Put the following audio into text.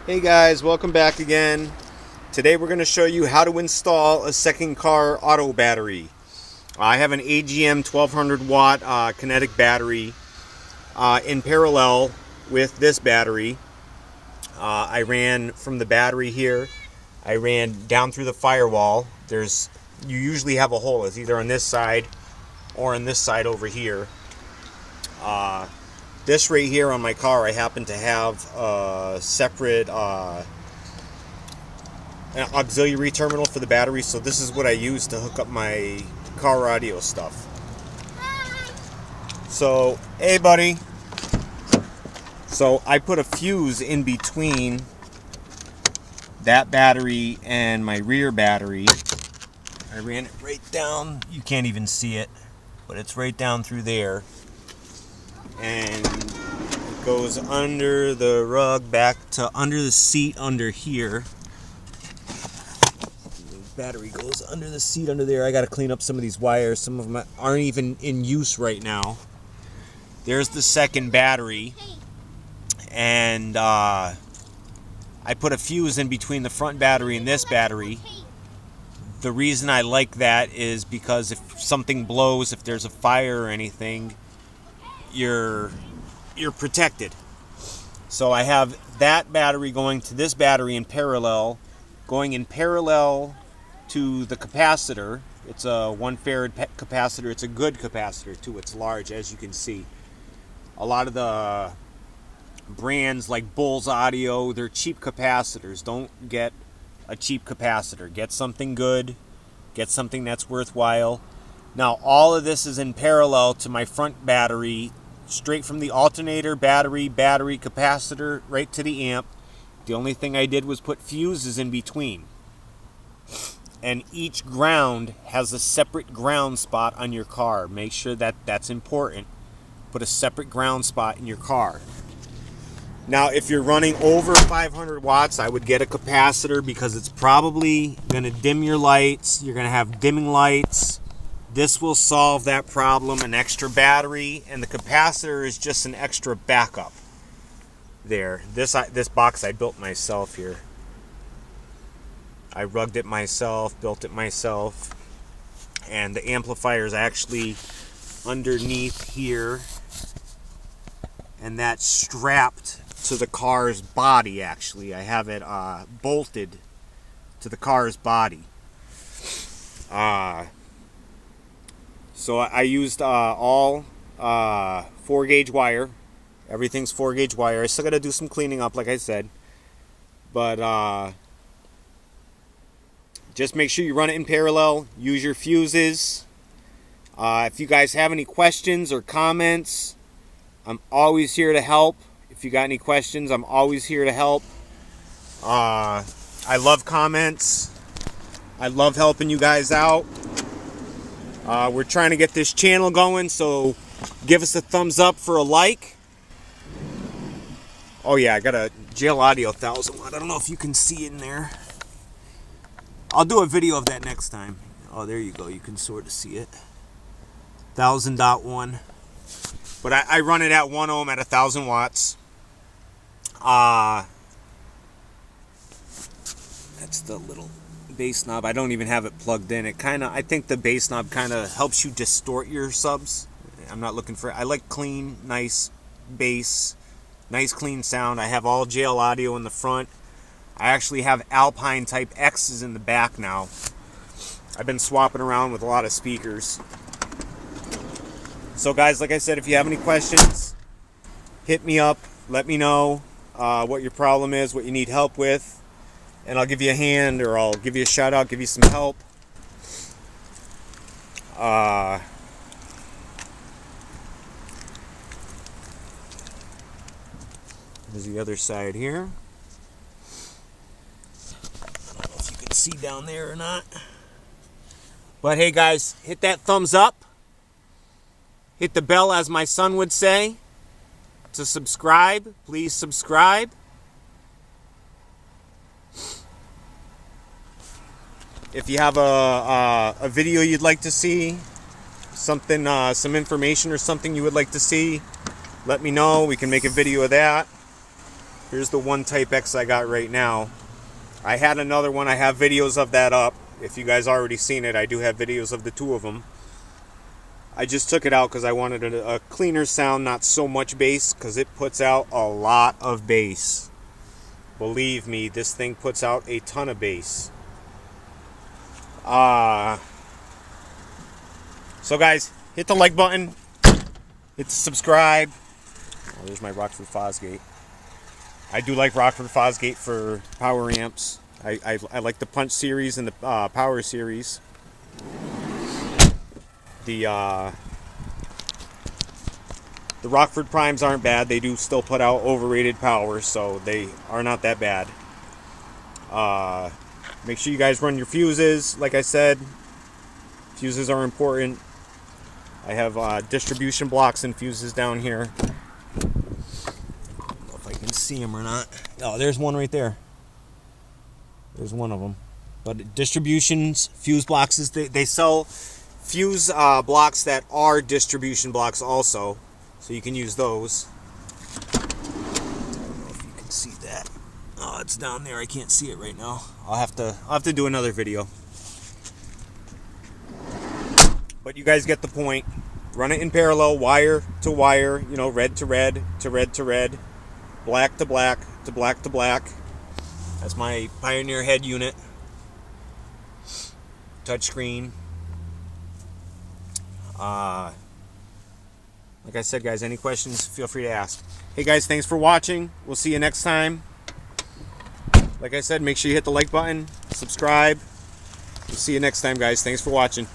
Hey guys, welcome back again. Today we're going to show you how to install a second car auto battery. I have an AGM 1200 watt kinetic battery in parallel with this battery. I ran from the battery here. I ran down through the firewall. You usually have a hole. It's either on this side or on this side over here. This right here on my car, I happen to have a separate an auxiliary terminal for the battery, so this is what I use to hook up my car audio stuff. So, hey buddy. So I put a fuse in between that battery and my rear battery. I ran it right down. You can't even see it, but it's right down through there. And it goes under the rug back to under the seat under here. The battery goes under the seat under there. I got to clean up some of these wires. Some of them aren't even in use right now. There's the second battery. And I put a fuse in between the front battery and this battery. The reason I like that is because if something blows, if there's a fire or anything, you're protected. So I have that battery going to this battery in parallel, going in parallel to the capacitor. It's a 1 farad capacitor. It's a good capacitor too. It's large, as you can see. A lot of the brands like Bulls Audio, they're cheap capacitors. Don't get a cheap capacitor. Get something good. Get something that's worthwhile. Now all of this is in parallel to my front battery, straight from the alternator, battery, capacitor, right to the amp. The only thing I did was put fuses in between. And each ground has a separate ground spot on your car. Make sure that that's important. Put a separate ground spot in your car. Now, if you're running over 500 watts, I would get a capacitor because it's probably going to dim your lights. You're going to have dimming lights. This will solve that problem. An extra battery, and the capacitor is just an extra backup. There. This box I built myself here. I rugged it myself, built it myself. And the amplifier is actually underneath here. And that's strapped to the car's body, actually. I have it bolted to the car's body. So I used all 4-gauge wire. Everything's 4-gauge wire. I still got to do some cleaning up, like I said. But just make sure you run it in parallel. Use your fuses. If you guys have any questions or comments, I'm always here to help. If you got any questions, I'm always here to help. I love comments. I love helping you guys out. We're trying to get this channel going, so give us a thumbs up for a like. Oh yeah, I got a Jail Audio 1000 watt. I don't know if you can see it in there. I'll do a video of that next time. Oh, there you go. You can sort of see it. 1000.1. But I run it at 1 ohm at 1000 watts. That's the little bass knob. I don't even have it plugged in. I think the bass knob kind of helps you distort your subs. I'm not looking for, I like clean, nice bass, nice clean sound. I have all JL audio in the front. I actually have Alpine type X's in the back now. I've been swapping around with a lot of speakers. So guys, like I said, if you have any questions, hit me up. Let me know what your problem is, what you need help with. And I'll give you a hand, or I'll give you a shout out, give you some help. There's the other side here. I don't know if you can see down there or not. But hey guys, hit that thumbs up. Hit the bell, as my son would say, to subscribe. Please subscribe. If you have a video you'd like to see, something, some information or something you would like to see, let me know. We can make a video of that. Here's the one Type X I got right now. I had another one. I have videos of that up. If you guys already seen it, I do have videos of the two of them. I just took it out because I wanted a cleaner sound, not so much bass, because it puts out a lot of bass. Believe me, this thing puts out a ton of bass. So guys, hit the like button, hit the subscribe. Oh, there's my Rockford Fosgate. I do like Rockford Fosgate for power amps. I like the Punch series and the Power series. The Rockford Primes aren't bad. They do still put out overrated power, so they are not that bad. Make sure you guys run your fuses. Like I said, fuses are important. I have distribution blocks and fuses down here. I don't know if I can see them or not. Oh, there's one right there. There's one of them. But distributions, fuse blocks, they sell fuse blocks that are distribution blocks also, so you can use those. I don't know if you can see that. Oh, it's down there. I can't see it right now. I'll have to do another video. But you guys get the point. Run it in parallel, wire to wire, you know, red to red to red to red, black to black to black to black. That's my Pioneer head unit. Touchscreen. Like I said, guys, any questions, feel free to ask. Hey guys, thanks for watching. We'll see you next time. Like I said, make sure you hit the like button, subscribe. We'll see you next time, guys. Thanks for watching.